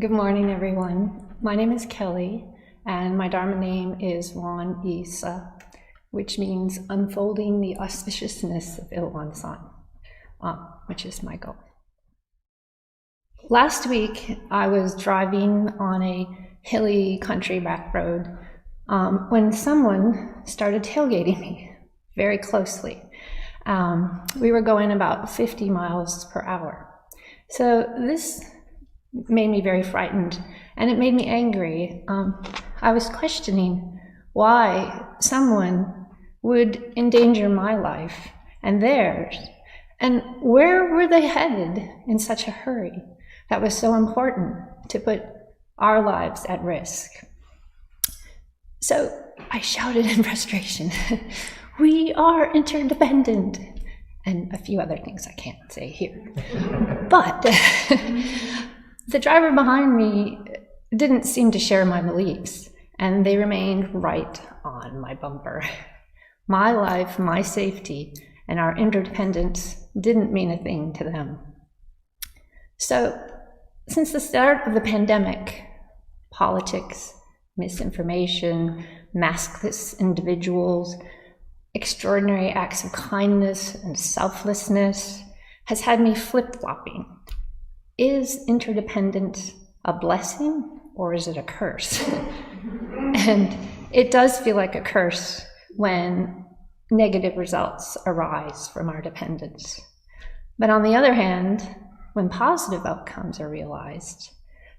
Good morning, everyone. My name is Kelly, and my Dharma name is YeeSuh, which means unfolding the auspiciousness of Ilwan-san, which is my goal. Last week, I was driving on a hilly country back road when someone started tailgating me very closely. We were going about 50 miles per hour. So this made me very frightened, and it made me angry. I was questioning why someone would endanger my life and theirs, and where were they headed in such a hurry that was so important to put our lives at risk. So I shouted in frustration, "We are interdependent," and a few other things I can't say here. But the driver behind me didn't seem to share my beliefs, and they remained right on my bumper. My life, my safety, and our interdependence didn't mean a thing to them. So, since the start of the pandemic, politics, misinformation, maskless individuals, extraordinary acts of kindness and selflessness has had me flip-flopping. Is interdependence a blessing or is it a curse? And it does feel like a curse when negative results arise from our dependence. But on the other hand, when positive outcomes are realized,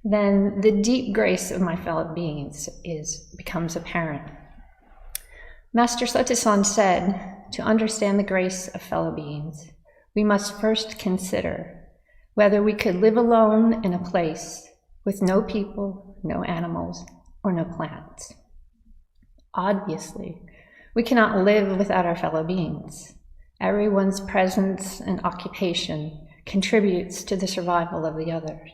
then the deep grace of my fellow beings becomes apparent. Master Sotaesan said, to understand the grace of fellow beings, we must first consider whether we could live alone in a place with no people, no animals, or no plants. Obviously, we cannot live without our fellow beings. Everyone's presence and occupation contributes to the survival of the others.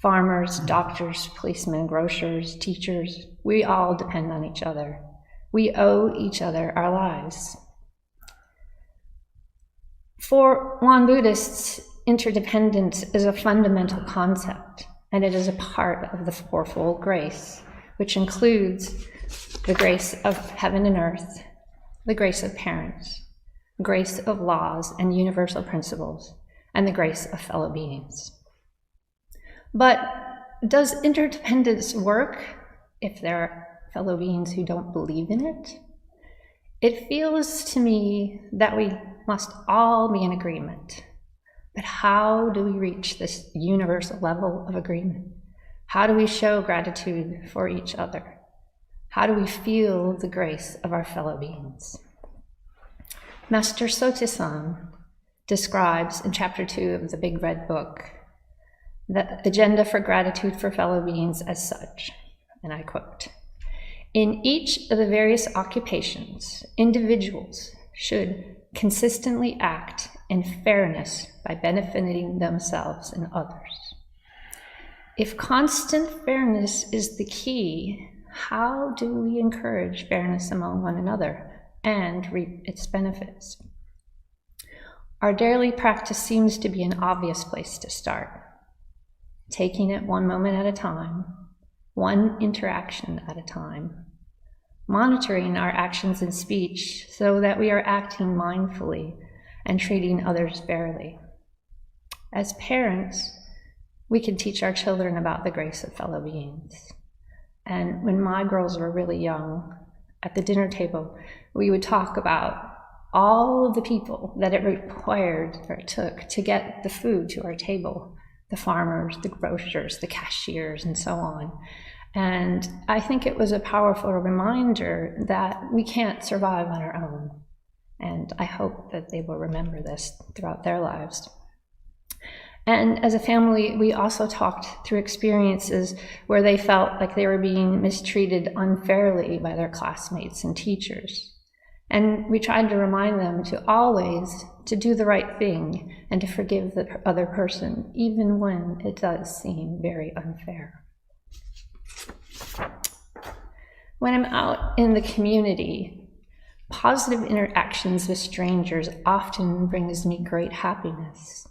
Farmers, doctors, policemen, grocers, teachers, we all depend on each other. We owe each other our lives. For Won Buddhists, interdependence is a fundamental concept, and it is a part of the fourfold grace, which includes the grace of heaven and earth, the grace of parents, grace of laws and universal principles, and the grace of fellow beings. But does interdependence work if there are fellow beings who don't believe in it? It feels to me that we must all be in agreement. But how do we reach this universal level of agreement? How do we show gratitude for each other? How do we feel the grace of our fellow beings? Master Sotaesan describes in chapter 2 of the Big Red Book the agenda for gratitude for fellow beings as such, and I quote, "In each of the various occupations, individuals should consistently act in fairness by benefiting themselves and others. If constant fairness is the key, how do we encourage fairness among one another and reap its benefits? Our daily practice seems to be an obvious place to start, taking it one moment at a time, one interaction at a time, monitoring our actions and speech so that we are acting mindfully and treating others fairly. As parents, we can teach our children about the grace of fellow beings. And when my girls were really young, at the dinner table, we would talk about all of the people that it required or it took to get the food to our table, the farmers, the grocers, the cashiers, and so on. And I think it was a powerful reminder that we can't survive on our own. And I hope that they will remember this throughout their lives. And as a family, we also talked through experiences where they felt like they were being mistreated unfairly by their classmates and teachers. And we tried to remind them to always to do the right thing and to forgive the other person, even when it does seem very unfair. When I'm out in the community, positive interactions with strangers often brings me great happiness.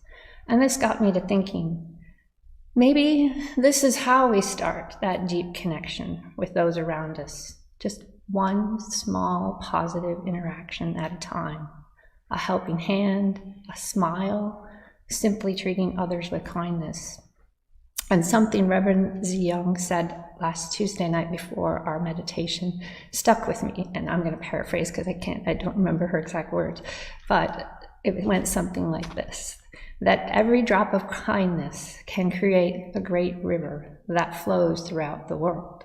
And this got me to thinking, Maybe this is how we start that deep connection with those around us. Just one small positive interaction at a time. A helping hand, a smile, simply treating others with kindness. And something Reverend YeeSuh said last Tuesday night before our meditation stuck with me. And I'm going to paraphrase because I don't remember her exact words, but it went something like this: that every drop of kindness can create a great river that flows throughout the world.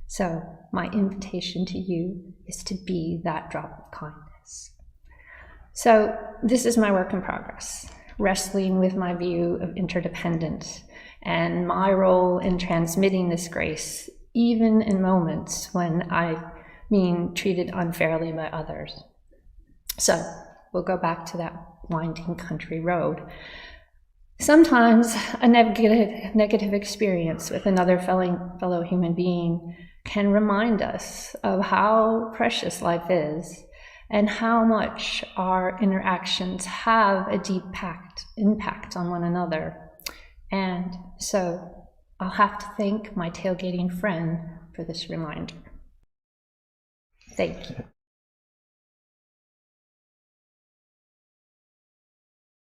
So my invitation to you is to be that drop of kindness. So this is my work in progress, wrestling with my view of interdependence and my role in transmitting this grace, even in moments when I've been treated unfairly by others. So we'll go back to that winding country road. Sometimes a negative experience with another fellow human being can remind us of how precious life is and how much our interactions have a deep impact on one another. And so I'll have to thank my tailgating friend for this reminder. Thank you.